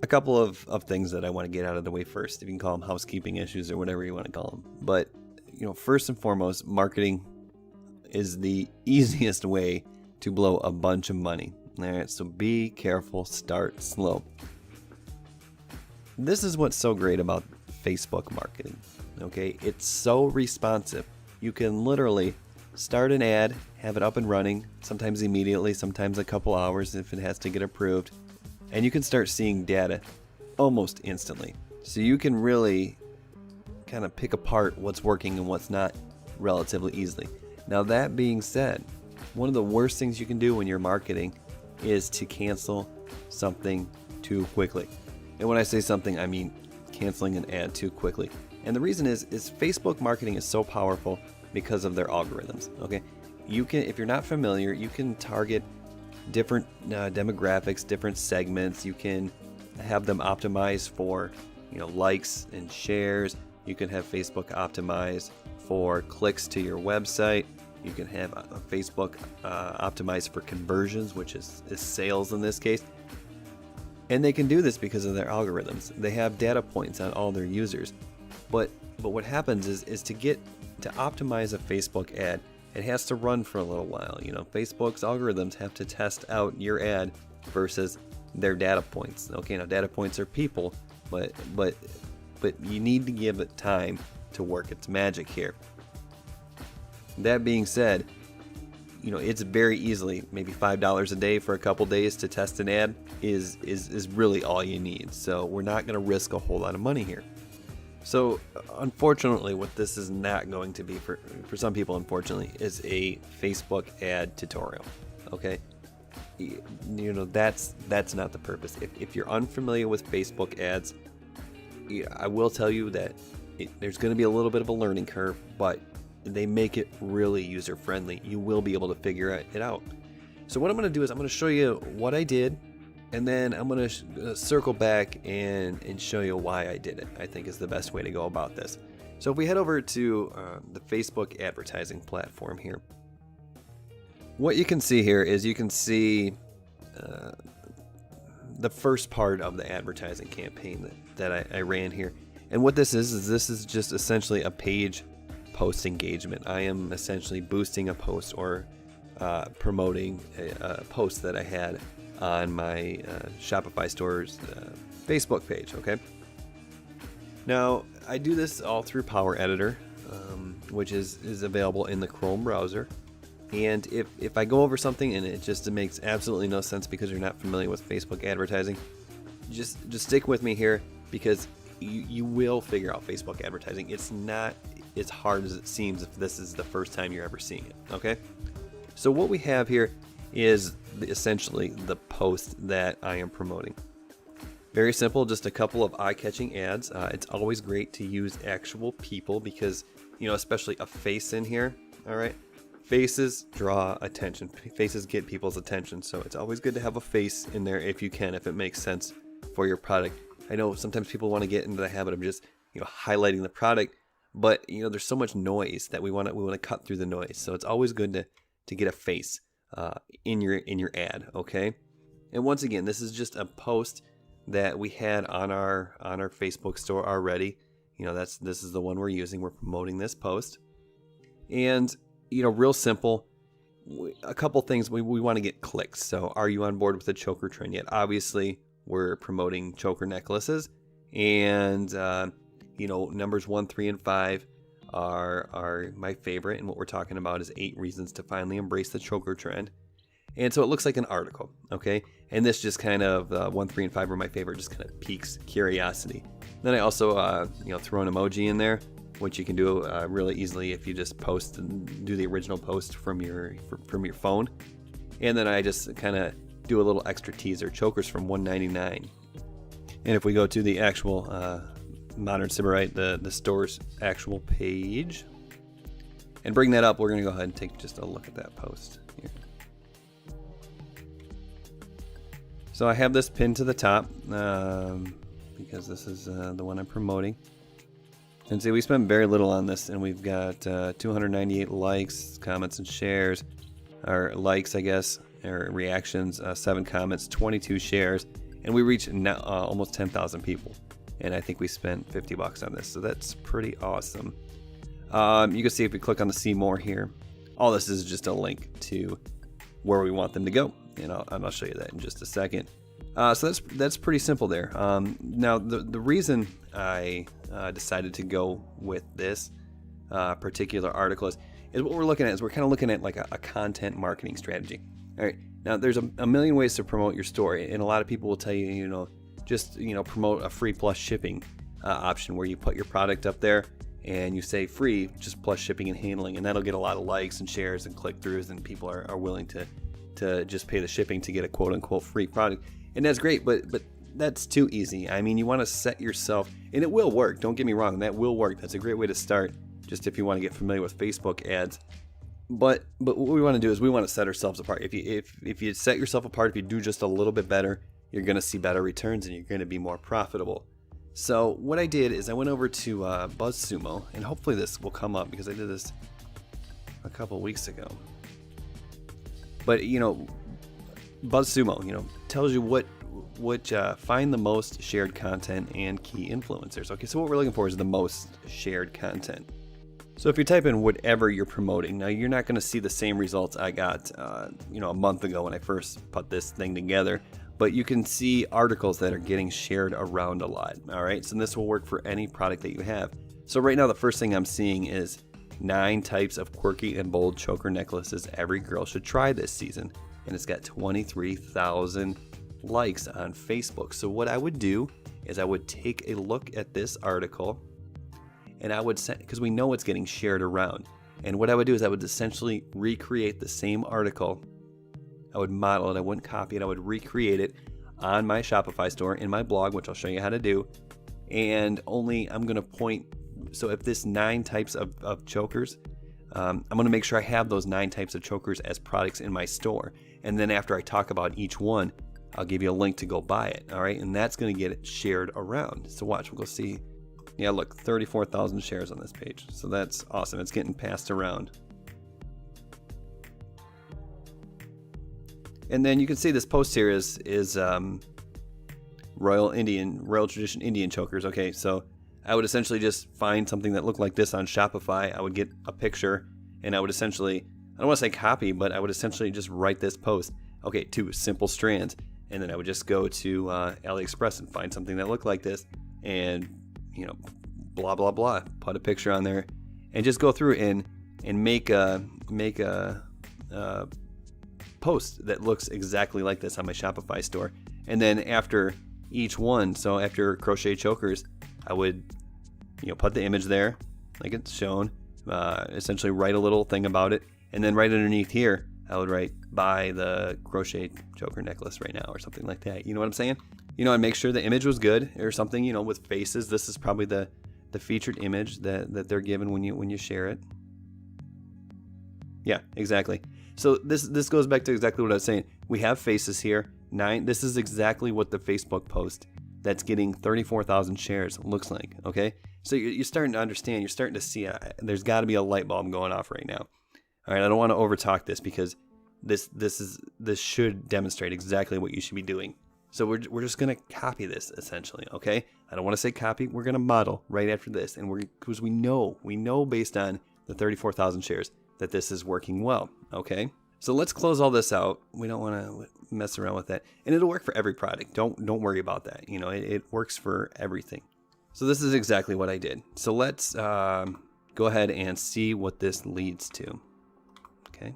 a couple of things that I want to get out of the way first. If you can call them housekeeping issues or whatever you want to call them. But, first and foremost, marketing is the easiest way to blow a bunch of money. All right, so be careful, start slow. This is what's so great about Facebook marketing. Okay, it's so responsive. You can literally start an ad, have it up and running, sometimes immediately, sometimes a couple hours if it has to get approved, and you can start seeing data almost instantly. So you can really kind of pick apart what's working and what's not relatively easily. Now, that being said, one of the worst things you can do when you're marketing is to cancel something too quickly. And when I say something, I mean canceling an ad too quickly. And the reason is Facebook marketing is so powerful because of their algorithms. Okay, you can, if you're not familiar, you can target different demographics, different segments. You can have them optimized for likes and shares. You can have Facebook optimized for clicks to your website. You can have Facebook optimized for conversions, which is sales in this case. And they can do this because of their algorithms. They have data points on all their users. But what happens is to optimize a Facebook ad, it has to run for a little while. Facebook's algorithms have to test out your ad versus their data points. Okay, now data points are people, but you need to give it time to work its magic here. That being said, it's very easily, maybe $5 a day for a couple days to test an ad is really all you need. So we're not going to risk a whole lot of money here. So unfortunately, what this is not going to be for some people, unfortunately, is a Facebook ad tutorial. Okay, that's not the purpose. If you're unfamiliar with Facebook ads, I will tell you that there's going to be a little bit of a learning curve, but they make it really user friendly. You will be able to figure it out. So what I'm going to do is I'm going to show you what I did, and then I'm going to circle back and show you why I did it. I think is the best way to go about this. So if we head over to the Facebook advertising platform here, what you can see here is you can see the first part of the advertising campaign that I ran here. And what this is just essentially a page post engagement. I am essentially boosting a post or promoting a post that I had on my Shopify store's Facebook page. Okay. Now I do this all through Power Editor, which is available in the Chrome browser. And if I go over something and it makes absolutely no sense because you're not familiar with Facebook advertising, just stick with me here, because you will figure out Facebook advertising. It's not as hard as it seems if this is the first time you're ever seeing it. Okay, so what we have here is essentially the post that I am promoting. Very simple, just a couple of eye-catching ads. It's always great to use actual people because, especially a face in here. All right, faces draw attention. Faces get people's attention, so it's always good to have a face in there if you can, if it makes sense for your product. I know sometimes people want to get into the habit of just highlighting the product, but there's so much noise that we want to cut through the noise. So it's always good to get a face in your ad. Okay, and once again, this is just a post that we had on our Facebook store already. This is the one we're using. We're promoting this post, and real simple. A couple things we want to get clicks. So are you on board with the choker trend yet? Obviously, we're promoting choker necklaces, and numbers 1, 3, and 5 are my favorite. And what we're talking about is 8 reasons to finally embrace the choker trend. And so it looks like an article, okay? And this just kind of 1, 3, and 5 are my favorite. Just kind of piques curiosity. Then I also throw an emoji in there, which you can do really easily if you just post and do the original post from your phone. And then I just kind of do a little extra teaser. Chokers from $1.99. And if we go to the actual Modern Sybarite, the store's actual page, and bring that up, we're going to go ahead and take just a look at that post here. So I have this pinned to the top because this is the one I'm promoting. And see, we spent very little on this, and we've got 298 likes, comments, and shares, or likes, I guess, or reactions, 7 comments, 22 shares, And we reached now, almost 10,000 people. And I think we spent $50 on this. So that's pretty awesome. You can see if we click on the see more here, all this is just a link to where we want them to go. And I'll show you that in just a second. So that's pretty simple there. Now the reason I decided to go with this particular article is what we're looking at is we're kind of looking at like a content marketing strategy. All right. Now there's a million ways to promote your store, and a lot of people will tell you, just promote a free plus shipping option where you put your product up there and you say free just plus shipping and handling, and that'll get a lot of likes and shares and click-throughs, and people are willing to just pay the shipping to get a quote-unquote free product. And that's great, but that's too easy. I mean, you want to set yourself, and it will work, don't get me wrong, that will work. That's a great way to start, just if you want to get familiar with Facebook ads. But what we want to do is we want to set ourselves apart. If you set yourself apart, if you do just a little bit better, you're going to see better returns and you're going to be more profitable. So what I did is I went over to BuzzSumo, and hopefully this will come up because I did this a couple weeks ago. But BuzzSumo, tells you what find the most shared content and key influencers. Okay, so what we're looking for is the most shared content. So if you type in whatever you're promoting, now you're not going to see the same results I got, a month ago when I first put this thing together. But you can see articles that are getting shared around a lot. All right, so this will work for any product that you have. So right now, the first thing I'm seeing is 9 types of quirky and bold choker necklaces every girl should try this season. And it's got 23,000 likes on Facebook. So what I would do is I would take a look at this article, and I would send, because we know it's getting shared around. And what I would do is I would essentially recreate the same article. I would model it, I wouldn't copy it, I would recreate it on my Shopify store in my blog, which I'll show you how to do. And only I'm going to point, so if this 9 types of chokers, I'm going to make sure I have those 9 types of chokers as products in my store. And then after I talk about each one, I'll give you a link to go buy it. All right. And that's going to get it shared around. So watch, we'll go see. Yeah, look, 34,000 shares on this page. So that's awesome. It's getting passed around. And then you can see this post here is Royal Tradition Indian chokers. Okay, so I would essentially just find something that looked like this on Shopify. I would get a picture, and I would essentially, I don't want to say copy, but I would essentially just write this post. Okay, 2 simple strands. And then I would just go to AliExpress and find something that looked like this, and blah blah blah, put a picture on there, and just go through and make a post that looks exactly like this on my Shopify store. And then after each one, so after crochet chokers, I would put the image there like it's shown, essentially write a little thing about it, and then right underneath here I would write buy the crochet choker necklace right now or something like that. You know what I'm saying? And make sure the image was good or something, with faces. This is probably the featured image that they're given when you share it. Yeah, exactly. So this goes back to exactly what I was saying. We have faces here. 9. This is exactly what the Facebook post that's getting 34,000 shares looks like. Okay, so you're starting to understand. You're starting to see. There's got to be a light bulb going off right now. All right, I don't want to overtalk this because this should demonstrate exactly what you should be doing. So we're just gonna copy this essentially. Okay, I don't want to say copy. We're gonna model right after this, and because we know based on the 34,000 shares that this is working well. Okay, so let's close all this out. We don't want to mess around with that, and it'll work for every product. Don't worry about that. It works for everything. So this is exactly what I did. So let's go ahead and see what this leads to. Okay.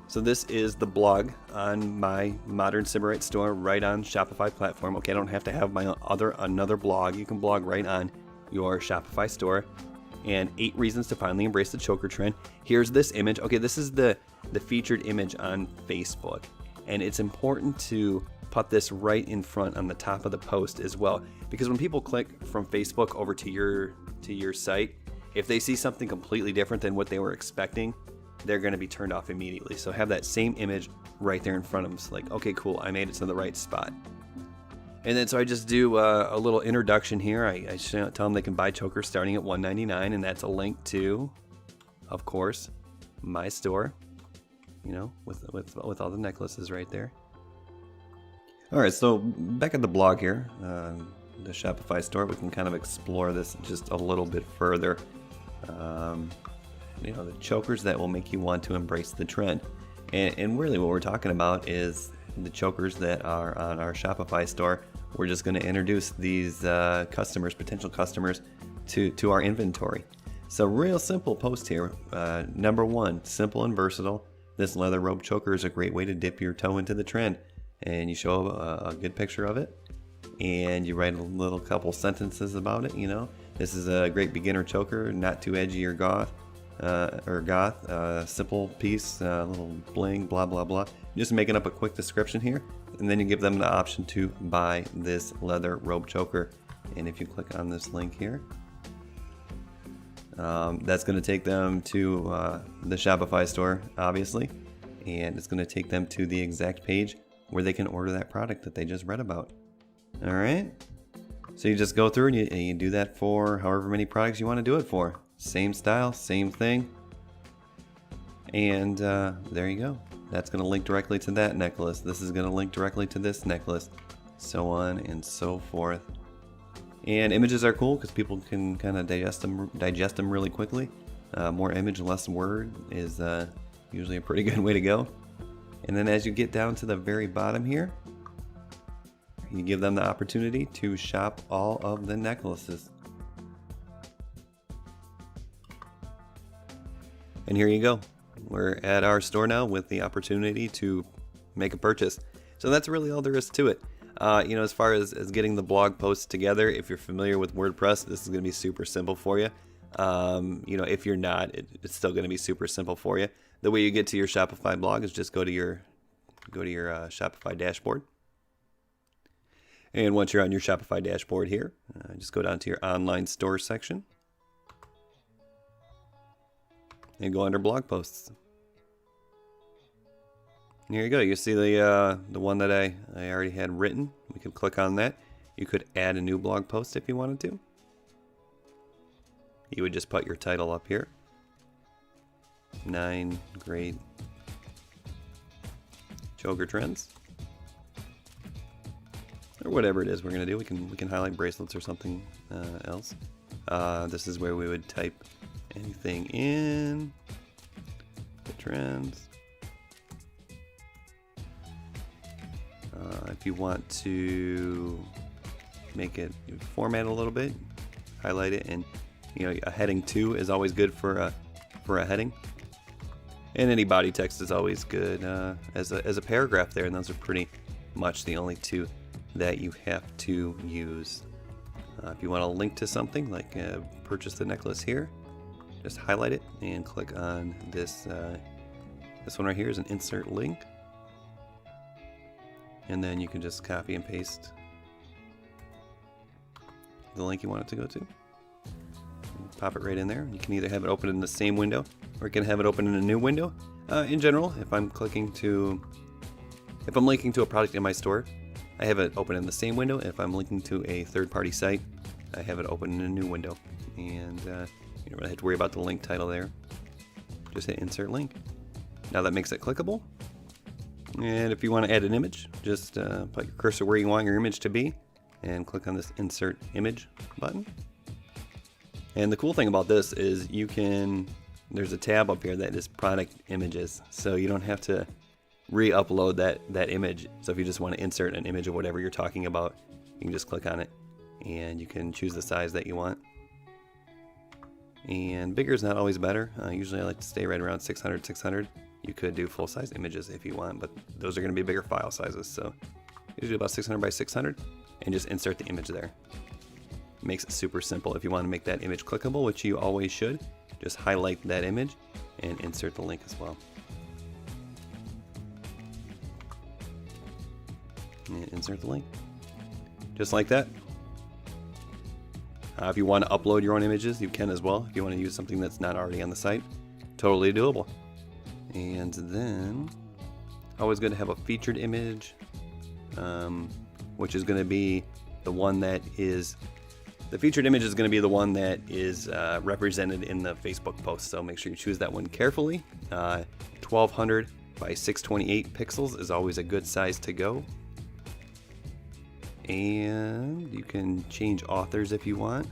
So this is the blog on my Modern Sybarite store right on Shopify platform. Okay, I don't have to have my another blog. You can blog right on your Shopify store. And 8 reasons to finally embrace the choker trend. Here's this image. Okay, this is the featured image on Facebook. And it's important to put this right in front on the top of the post as well. Because when people click from Facebook over to your site, if they see something completely different than what they were expecting, they're going to be turned off immediately. So have that same image right there in front of them. It's like, okay, cool, I made it to the right spot. And then so I just do a little introduction here. I tell them they can buy chokers starting at $1.99, and that's a link to, of course, my store. with all the necklaces right there. All right, so back at the blog here, the Shopify store, we can kind of explore this just a little bit further. The chokers that will make you want to embrace the trend. And really what we're talking about is the chokers that are on our Shopify store. We're just going to introduce these potential customers to our inventory. So real simple post here. Number 1, simple and versatile. This leather rope choker is a great way to dip your toe into the trend. And you show a good picture of it, and you write a little couple sentences about it. This is a great beginner choker, not too edgy or goth, simple piece, little bling, blah blah blah. Just making up a quick description here, and then you give them the option to buy this leather rope choker. And if you click on this link here, that's going to take them to the Shopify store, obviously, and it's going to take them to the exact page where they can order that product that they just read about. All right, so you just go through and you do that for however many products you want to do it for. Same style, same thing, and there you go. That's going to link directly to that necklace. This is going to link directly to this necklace, so on and so forth. And images are cool because people can kind of digest them really quickly. More image, less word is usually a pretty good way to go. And then as you get down to the very bottom here, you give them the opportunity to shop all of the necklaces. And here you go. We're at our store now with the opportunity to make a purchase. So that's really all there is to it. As far as getting the blog posts together, if you're familiar with WordPress, this is going to be super simple for you. If you're not, it's still going to be super simple for you. The way you get to your Shopify blog is just go to your Shopify dashboard. And once you're on your Shopify dashboard here, just go down to your online store section and go under blog posts. And here you go. You see the one that I already had written. We could click on that. You could add a new blog post if you wanted to. You would just put your title up here. 9 great choker trends, or whatever it is we're gonna do. We can highlight bracelets or something else. This is where we would type anything in the trends. If you want to make it format a little bit, highlight it, and a heading 2 is always good for a heading. And any body text is always good as a paragraph there, and those are pretty much the only 2 that you have to use. If you want to link to something like purchase the necklace here, just highlight it and click on this one right here is an insert link, and then you can just copy and paste the link you want it to go to. Pop it right in there. You can either have it open in the same window, or you can have it open in a new window. In general, if I'm linking to a product in my store, I have it open in the same window. If I'm linking to a third-party site, I have it open in a new window. And you don't really have to worry about the link title there. Just hit insert link. Now that makes it clickable. And if you want to add an image, just put your cursor where you want your image to be and click on this insert image button. And the cool thing about this is there's a tab up here that is product images, so you don't have to re-upload that image. So if you just want to insert an image of whatever you're talking about, you can just click on it and you can choose the size that you want. And bigger is not always better. Usually I like to stay right around 600. You could do full-size images if you want, but those are going to be bigger file sizes. So usually about 600 by 600, and just insert the image there. Makes it super simple. If you want to make that image clickable, which you always should, just highlight that image and insert the link as well. And insert the link. Just like that. If you want to upload your own images, you can as well. If you want to use something that's not already on the site, totally doable. And then, always good to have a featured image, which is going to be the one that is, the featured image is going to be the one that is represented in the Facebook post. So make sure you choose that one carefully. 1200 by 628 pixels is always a good size to go. And you can change authors if you want.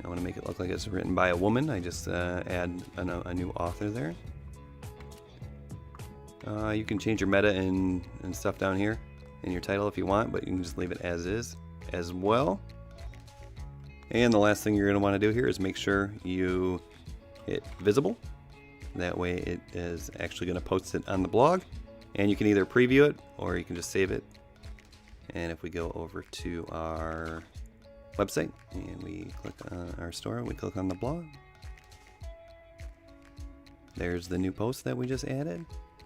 I want to make it look like it's written by a woman. I just add a new author there. You can change your meta and stuff down here in your title if you want, but you can just leave it as is as well. And the last thing you're going to want to do here is make sure you hit visible. That way it is actually going to post it on the blog, and you can either preview it or you can just save it. And if we go over to our website and we click on our store, we click on the blog, there's the new post that we just added.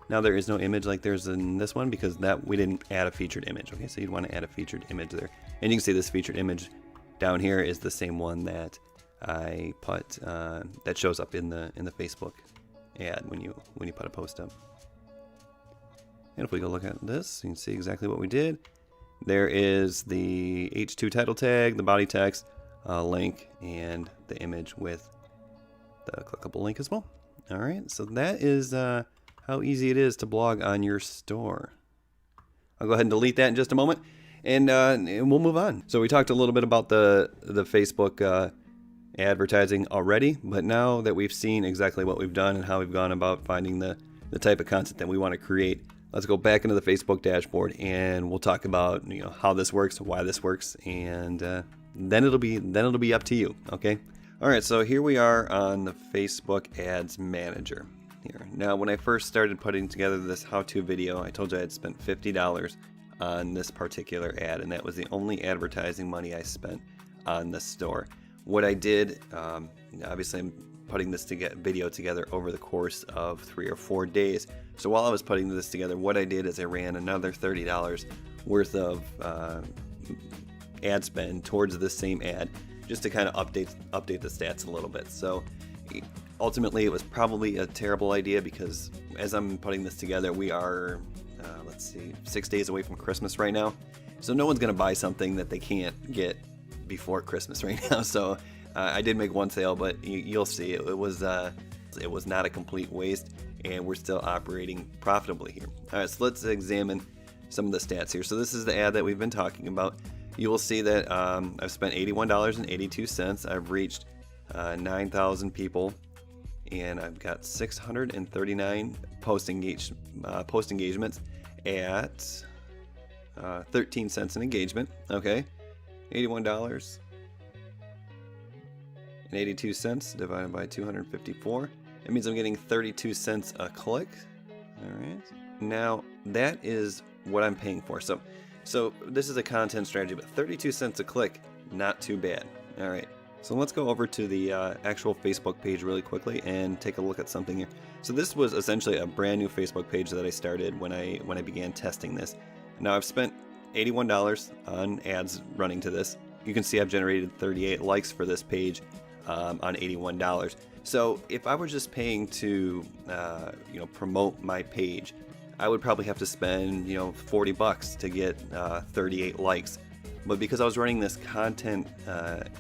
Now there is no image like there's in this one because that we didn't add a featured image. Okay, so you'd want to add a featured image there. And you can see this featured image down here is the same one that I put that shows up in the Facebook ad when you put a post up. And if we go look at this, you can see exactly what we did. There is the H2 title tag, the body text, link, and the image with the clickable link as well. All right, so that is how easy it is to blog on your store. I'll go ahead and delete that in just a moment, and we'll move on. So we talked a little bit about the Facebook advertising already, but now that we've seen exactly what we've done and how we've gone about finding the type of content that we want to create, let's go back into the Facebook dashboard and we'll talk about how this works, why this works, and then it'll be up to you. Okay. All right. So here we are on the Facebook Ads Manager. Here. Now, when I first started putting together this how-to video, I told you I had spent $50 on this particular ad, and that was the only advertising money I spent on the store. What I did, obviously I'm putting this video together over the course of 3 or 4 days. So while I was putting this together, what I did is I ran another $30 worth of ad spend towards this same ad, just to kind of update the stats a little bit. So ultimately, it was probably a terrible idea because as I'm putting this together, we are, 6 days away from Christmas right now. So no one's going to buy something that they can't get before Christmas right now. So I did make one sale, but you'll see it was not a complete waste, and we're still operating profitably here. All right, so let's examine some of the stats here. So this is the ad that we've been talking about. You will see that I've spent $81.82. I've reached 9,000 people, and I've got 639 post engagements at 13 cents an engagement. Okay, $81.82 divided by 254. It means I'm getting 32 cents a click. All right. Now that is what I'm paying for. So this is a content strategy, but 32 cents a click, not too bad. All right. So let's go over to the actual Facebook page really quickly and take a look at something here. So this was essentially a brand new Facebook page that I started when I began testing this. Now I've spent $81 on ads running to this. You can see I've generated 38 likes for this page on $81. So if I were just paying to promote my page, I would probably have to spend $40 to get 38 likes. But because I was running this content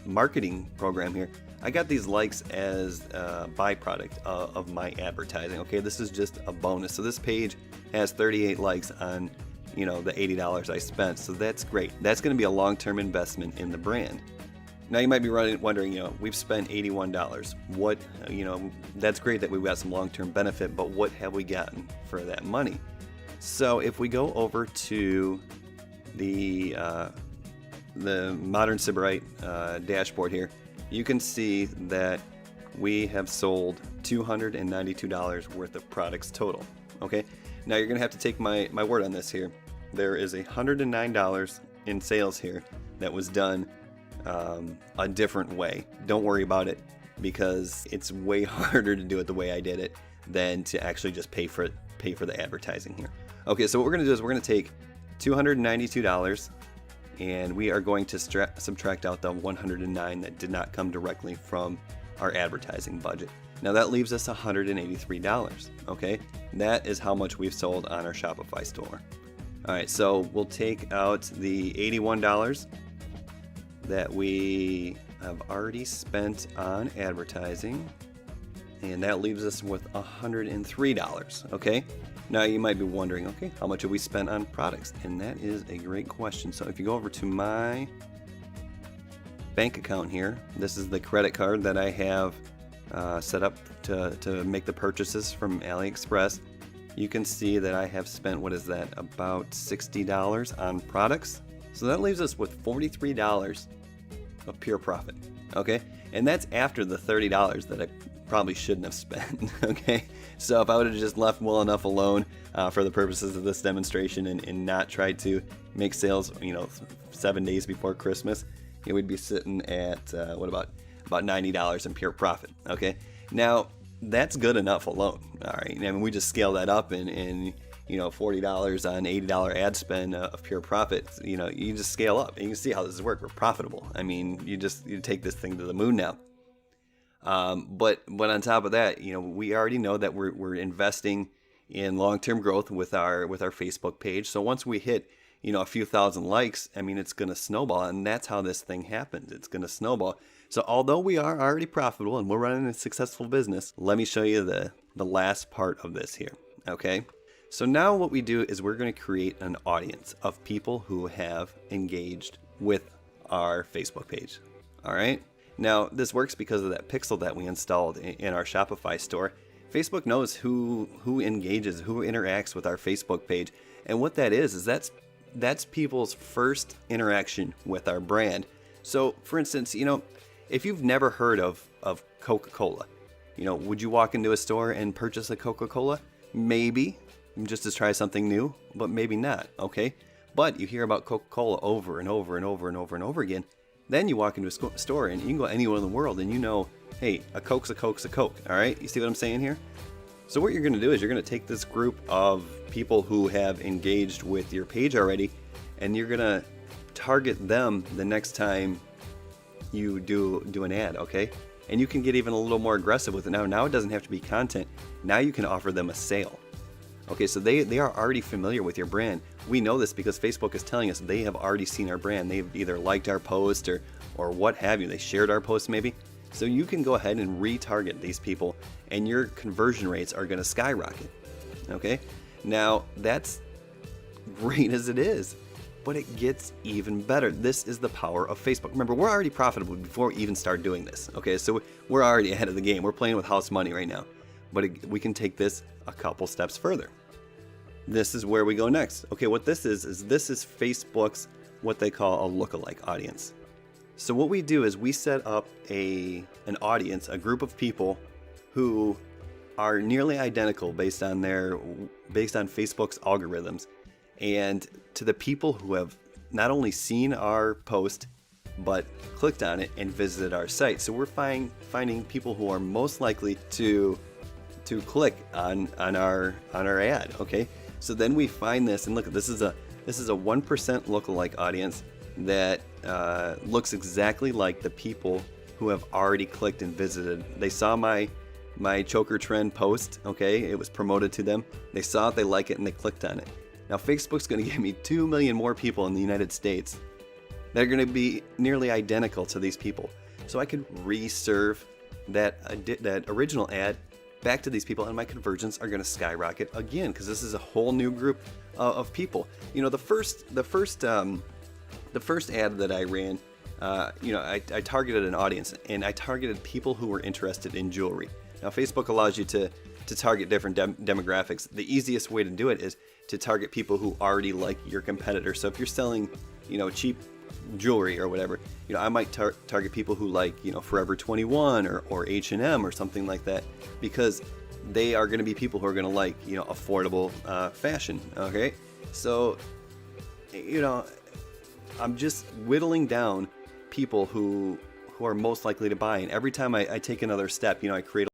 marketing program here, I got these likes as a byproduct of my advertising. Okay, this is just a bonus. So this page has 38 likes on the $80 I spent. So that's great. That's going to be a long-term investment in the brand. Now you might be wondering, we've spent $81. What, that's great that we've got some long-term benefit, but what have we gotten for that money? So if we go over to the Modern Sybarite dashboard here, you can see that we have sold $292 worth of products total. Okay, now you're gonna have to take my word on this here. There is $109 in sales here that was done a different way. Don't worry about it, because it's way harder to do it the way I did it than to actually just pay for the advertising here. Okay, so what we're gonna do is we're gonna take $292 and we are going to subtract out the $109 that did not come directly from our advertising budget. Now that leaves us $183. Okay, that is how much we've sold on our Shopify store. All right, so we'll take out the $81 that we have already spent on advertising, and that leaves us with $103. Okay, Now you might be wondering, okay, how much have we spent on products? And that is a great question. So if you go over to my bank account here, this is the credit card that I have set up to make the purchases from AliExpress. You can see that I have spent, what is that, about $60 on products. So that leaves us with $43 of pure profit, okay? And that's after the $30 that I probably shouldn't have spent, okay? So if I would have just left well enough alone for the purposes of this demonstration and not tried to make sales, 7 days before Christmas, it would be sitting at, about $90 in pure profit, okay? Now, that's good enough alone, all right? I mean, we just scale that up and $40 on $80 ad spend of pure profit, you just scale up and you can see how this is work. We're profitable. I mean, you take this thing to the moon now. But on top of that, we already know that we're investing in long-term growth with our Facebook page. So once we hit, a few thousand likes, I mean, it's going to snowball, and that's how this thing happens. It's going to snowball. So although we are already profitable and we're running a successful business, let me show you the last part of this here. Okay. So now what we do is we're going to create an audience of people who have engaged with our Facebook page. All right. Now this works because of that pixel that we installed in our Shopify store. Facebook knows who engages, who interacts with our Facebook page. And what that is that's people's first interaction with our brand. So for instance, if you've never heard of Coca-Cola, would you walk into a store and purchase a Coca-Cola? Maybe, just to try something new, but maybe not, okay? But you hear about Coca-Cola over and over and over and over and over again. Then you walk into a store and you can go anywhere in the world and hey, a Coke's a Coke's a Coke, all right? You see what I'm saying here? So what you're going to do is you're going to take this group of people who have engaged with your page already, and you're going to target them the next time you do an ad, okay? And you can get even a little more aggressive with it. Now it doesn't have to be content. Now you can offer them a sale. Okay, so they are already familiar with your brand. We know this because Facebook is telling us they have already seen our brand. They've either liked our post or what have you. They shared our post maybe. So you can go ahead and retarget these people and your conversion rates are going to skyrocket. Okay? Now, that's great as it is, but it gets even better. This is the power of Facebook. Remember, we're already profitable before we even start doing this. Okay, so we're already ahead of the game. We're playing with house money right now, but we can take this a couple steps further. This is where we go next. Okay, what this is Facebook's what they call a lookalike audience. So what we do is we set up an audience, a group of people who are nearly identical based on Facebook's algorithms. And to the people who have not only seen our post, but clicked on it and visited our site. So we're finding people who are most likely to click on our ad. Okay. So then we find this, and look, this is a 1% lookalike audience that looks exactly like the people who have already clicked and visited. They saw my choker trend post. Okay. It was promoted to them. They saw it, they like it, and they clicked on it. Now, Facebook's going to give me 2 million more people in the United States that are going to be nearly identical to these people. So I could reserve that original ad back to these people, and my conversions are going to skyrocket again because this is a whole new group of people. The first ad that I ran, I targeted an audience, and I targeted people who were interested in jewelry. Now, Facebook allows you to target different demographics. The easiest way to do it is to target people who already like your competitor. So if you're selling, cheap jewelry or whatever, I might target people who like, Forever 21 or H&M or something like that, because they are going to be people who are going to like, affordable fashion. Okay. So, I'm just whittling down people who are most likely to buy. And every time I take another step, I create